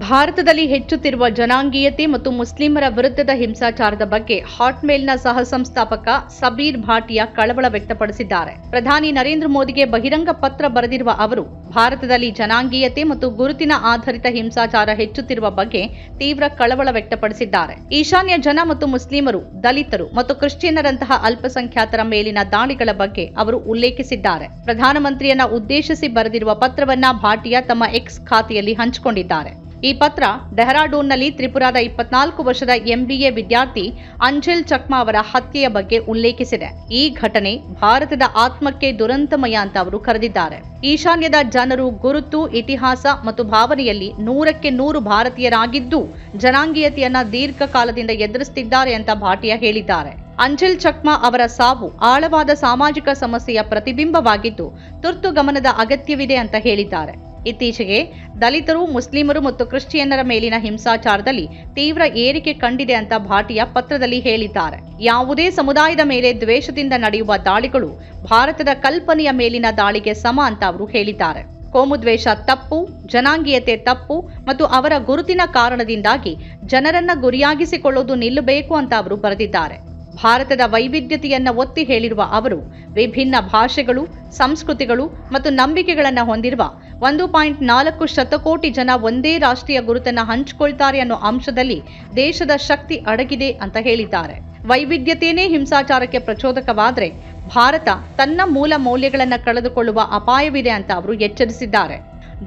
ಭಾರತದಲ್ಲಿ ಹೆಚ್ಚುತ್ತಿರುವ ಜನಾಂಗೀಯತೆ ಮತ್ತು ಮುಸ್ಲಿಮರ ವಿರುದ್ಧದ ಹಿಂಸಾಚಾರದ ಬಗ್ಗೆ ಹಾಟ್ಮೇಲ್ನ ಸಹ ಸಂಸ್ಥಾಪಕ ಸಬೀರ್ ಭಾಟಿಯಾ ಕಳವಳ ವ್ಯಕ್ತಪಡಿಸಿದ್ದಾರೆ. ಪ್ರಧಾನಿ ನರೇಂದ್ರ ಮೋದಿಗೆ ಬಹಿರಂಗ ಪತ್ರ ಬರೆದಿರುವ ಅವರು, ಭಾರತದಲ್ಲಿ ಜನಾಂಗೀಯತೆ ಮತ್ತು ಗುರುತಿನ ಆಧಾರಿತ ಹಿಂಸಾಚಾರ ಹೆಚ್ಚುತ್ತಿರುವ ಬಗ್ಗೆ ತೀವ್ರ ಕಳವಳ ವ್ಯಕ್ತಪಡಿಸಿದ್ದಾರೆ. ಈಶಾನ್ಯ ಜನ ಮತ್ತು ಮುಸ್ಲಿಮರು, ದಲಿತರು ಮತ್ತು ಕ್ರಿಶ್ಚಿಯನ್ನರಂತಹ ಅಲ್ಪಸಂಖ್ಯಾತರ ಮೇಲಿನ ದಾಳಿಗಳ ಬಗ್ಗೆ ಅವರು ಉಲ್ಲೇಖಿಸಿದ್ದಾರೆ. ಪ್ರಧಾನಮಂತ್ರಿಯನ್ನ ಉದ್ದೇಶಿಸಿ ಬರೆದಿರುವ ಪತ್ರವನ್ನ ಭಾಟಿಯಾ ತಮ್ಮ ಎಕ್ಸ್ ಖಾತೆಯಲ್ಲಿ ಹಂಚಿಕೊಂಡಿದ್ದಾರೆ. ಈ ಪತ್ರ ಡೆಹ್ರಾಡೂನ್ನಲ್ಲಿ ತ್ರಿಪುರಾದ 24 ವರ್ಷದ MBA ವಿದ್ಯಾರ್ಥಿ ಅಂಜಲ್ ಚಕ್ಮಾ ಅವರ ಹತ್ಯೆಯ ಬಗ್ಗೆ ಉಲ್ಲೇಖಿಸಿದೆ. ಈ ಘಟನೆ ಭಾರತದ ಆತ್ಮಕ್ಕೆ ದುರಂತಮಯ ಅಂತ ಅವರು ಕರೆದಿದ್ದಾರೆ. ಈಶಾನ್ಯದ ಜನರು ಗುರುತು, ಇತಿಹಾಸ ಮತ್ತು ಭಾವನೆಯಲ್ಲಿ 100ಕ್ಕೆ 100 ಭಾರತೀಯರಾಗಿದ್ದು ಜನಾಂಗೀಯತೆಯನ್ನ ದೀರ್ಘಕಾಲದಿಂದ ಎದುರಿಸುತ್ತಿದ್ದಾರೆ ಅಂತ ಭಾಟಿಯಾ ಹೇಳಿದ್ದಾರೆ. ಅಂಜಲ್ ಚಕ್ಮಾ ಅವರ ಸಾವು ಆಳವಾದ ಸಾಮಾಜಿಕ ಸಮಸ್ಯೆಯ ಪ್ರತಿಬಿಂಬವಾಗಿದ್ದು ತುರ್ತು ಗಮನದ ಅಗತ್ಯವಿದೆ ಅಂತ ಹೇಳಿದ್ದಾರೆ. ಇತ್ತೀಚೆಗೆ ದಲಿತರು, ಮುಸ್ಲಿಮರು ಮತ್ತು ಕ್ರಿಶ್ಚಿಯನ್ನರ ಮೇಲಿನ ಹಿಂಸಾಚಾರದಲ್ಲಿ ತೀವ್ರ ಏರಿಕೆ ಕಂಡಿದೆ ಅಂತ ಭಾಟಿಯಾ ಪತ್ರದಲ್ಲಿ ಹೇಳಿದ್ದಾರೆ. ಯಾವುದೇ ಸಮುದಾಯದ ಮೇಲೆ ದ್ವೇಷದಿಂದ ನಡೆಯುವ ದಾಳಿಗಳು ಭಾರತದ ಕಲ್ಪನೆಯ ಮೇಲಿನ ದಾಳಿಗೆ ಸಮ ಅಂತ ಅವರು ಹೇಳಿದ್ದಾರೆ. ಕೋಮುದ್ವೇಷ ತಪ್ಪು, ಜನಾಂಗೀಯತೆ ತಪ್ಪು ಮತ್ತು ಅವರ ಗುರುತಿನ ಕಾರಣದಿಂದಾಗಿ ಜನರನ್ನ ಗುರಿಯಾಗಿಸಿಕೊಳ್ಳುವುದು ನಿಲ್ಲಬೇಕು ಅಂತ ಅವರು ಬರೆದಿದ್ದಾರೆ. ಭಾರತದ ವೈವಿಧ್ಯತೆಯನ್ನ ಒತ್ತಿ ಹೇಳಿರುವ ಅವರು, ವಿಭಿನ್ನ ಭಾಷೆಗಳು, ಸಂಸ್ಕೃತಿಗಳು ಮತ್ತು ನಂಬಿಕೆಗಳನ್ನು ಹೊಂದಿರುವ 1.4 ಶತಕೋಟಿ ಜನ ಒಂದೇ ರಾಷ್ಟ್ರೀಯ ಗುರುತನ್ನು ಹಂಚಿಕೊಳ್ತಾರೆ ಅನ್ನೋ ಅಂಶದಲ್ಲಿ ದೇಶದ ಶಕ್ತಿ ಅಡಗಿದೆ ಅಂತ ಹೇಳಿದ್ದಾರೆ. ವೈವಿಧ್ಯತೆಯೇ ಹಿಂಸಾಚಾರಕ್ಕೆ ಪ್ರಚೋದಕವಾದರೆ ಭಾರತ ತನ್ನ ಮೂಲ ಮೌಲ್ಯಗಳನ್ನು ಕಳೆದುಕೊಳ್ಳುವ ಅಪಾಯವಿದೆ ಅಂತ ಅವರು ಎಚ್ಚರಿಸಿದ್ದಾರೆ.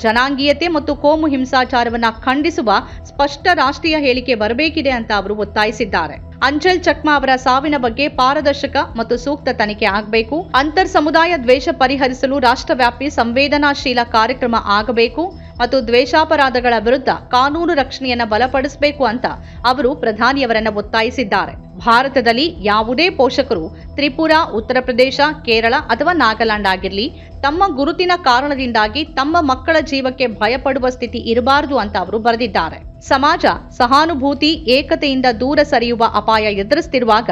ಜನಾಂಗೀಯತೆ ಮತ್ತು ಕೋಮು ಹಿಂಸಾಚಾರವನ್ನ ಖಂಡಿಸುವ ಸ್ಪಷ್ಟ ರಾಷ್ಟ್ರೀಯ ಹೇಳಿಕೆ ಬರಬೇಕಿದೆ ಅಂತ ಅವರು ಒತ್ತಾಯಿಸಿದ್ದಾರೆ. ಅಂಜಲ್ ಚಕ್ಮಾ ಅವರ ಸಾವಿನ ಬಗ್ಗೆ ಪಾರದರ್ಶಕ ಮತ್ತು ಸೂಕ್ತ ತನಿಖೆ ಆಗಬೇಕು. ಅಂತರ್ ಸಮುದಾಯ ದ್ವೇಷ ಪರಿಹರಿಸಲು ರಾಷ್ಟ್ರವ್ಯಾಪಿ ಸಂವೇದನಾಶೀಲ ಕಾರ್ಯಕ್ರಮ ಆಗಬೇಕು ಮತ್ತು ದ್ವೇಷಾಪರಾಧಗಳ ವಿರುದ್ಧ ಕಾನೂನು ರಕ್ಷಣೆಯನ್ನು ಬಲಪಡಿಸಬೇಕು ಅಂತ ಅವರು ಪ್ರಧಾನಿಯವರನ್ನ ಒತ್ತಾಯಿಸಿದ್ದಾರೆ. ಭಾರತದಲ್ಲಿ ಯಾವುದೇ ಪೋಷಕರು ತ್ರಿಪುರಾ, ಉತ್ತರ ಪ್ರದೇಶ, ಕೇರಳ ಅಥವಾ ನಾಗಾಲ್ಯಾಂಡ್ ಆಗಿರಲಿ, ತಮ್ಮ ಗುರುತಿನ ಕಾರಣದಿಂದಾಗಿ ತಮ್ಮ ಮಕ್ಕಳ ಜೀವಕ್ಕೆ ಭಯಪಡುವ ಸ್ಥಿತಿ ಇರಬಾರದು ಅಂತ ಅವರು ಬರೆದಿದ್ದಾರೆ. ಸಮಾಜ ಸಹಾನುಭೂತಿ, ಏಕತೆಯಿಂದ ದೂರ ಸರಿಯುವ ಅಪಾಯ ಎದುರಿಸುತ್ತಿರುವಾಗ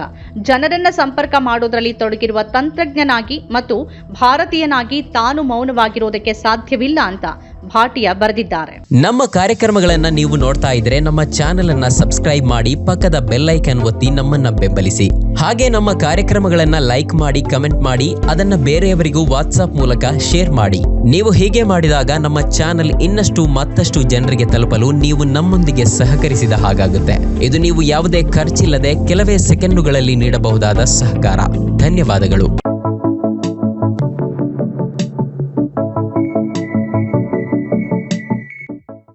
ಜನರನ್ನ ಸಂಪರ್ಕ ಮಾಡೋದ್ರಲ್ಲಿ ತೊಡಗಿರುವ ತಂತ್ರಜ್ಞನಾಗಿ ಮತ್ತು ಭಾರತೀಯನಾಗಿ ತಾನು ಮೌನವಾಗಿರೋದಕ್ಕೆ ಸಾಧ್ಯವಿಲ್ಲ ಅಂತ ಭಾಟಿಯಾ ಬರೆದಿದ್ದಾರೆ. ನಮ್ಮ ಕಾರ್ಯಕ್ರಮಗಳನ್ನ ನೀವು ನೋಡ್ತಾ ಇದ್ರೆ ನಮ್ಮ ಚಾನೆಲ್ ಅನ್ನ ಸಬ್ಸ್ಕ್ರೈಬ್ ಮಾಡಿ, ಪಕ್ಕದ ಬೆಲ್ ಐಕಾನ್ ಒತ್ತಿ ನಮ್ಮನ್ನ ಬೆಂಬಲಿಸಿ. ಹಾಗೆ ನಮ್ಮ ಕಾರ್ಯಕ್ರಮಗಳನ್ನ ಲೈಕ್ ಮಾಡಿ, ಕಮೆಂಟ್ ಮಾಡಿ, ಅದನ್ನ ಬೇರೆಯವರಿಗೂ ವಾಟ್ಸ್ಆಪ್ ಮೂಲಕ ಶೇರ್ ಮಾಡಿ. ನೀವು ಹೀಗೆ ಮಾಡಿದಾಗ ನಮ್ಮ ಚಾನೆಲ್ ಇನ್ನಷ್ಟು ಮತ್ತಷ್ಟು ಜನರಿಗೆ ತಲುಪಲು ನೀವು ನಮ್ಮೊಂದಿಗೆ ಸಹಕರಿಸಿದ ಹಾಗಾಗುತ್ತೆ. ಇದು ನೀವು ಯಾವುದೇ ಖರ್ಚಿಲ್ಲದೆ ಕೆಲವೇ ಸೆಕೆಂಡುಗಳಲ್ಲಿ ನೀಡಬಹುದಾದ ಸಹಕಾರ. ಧನ್ಯವಾದಗಳು.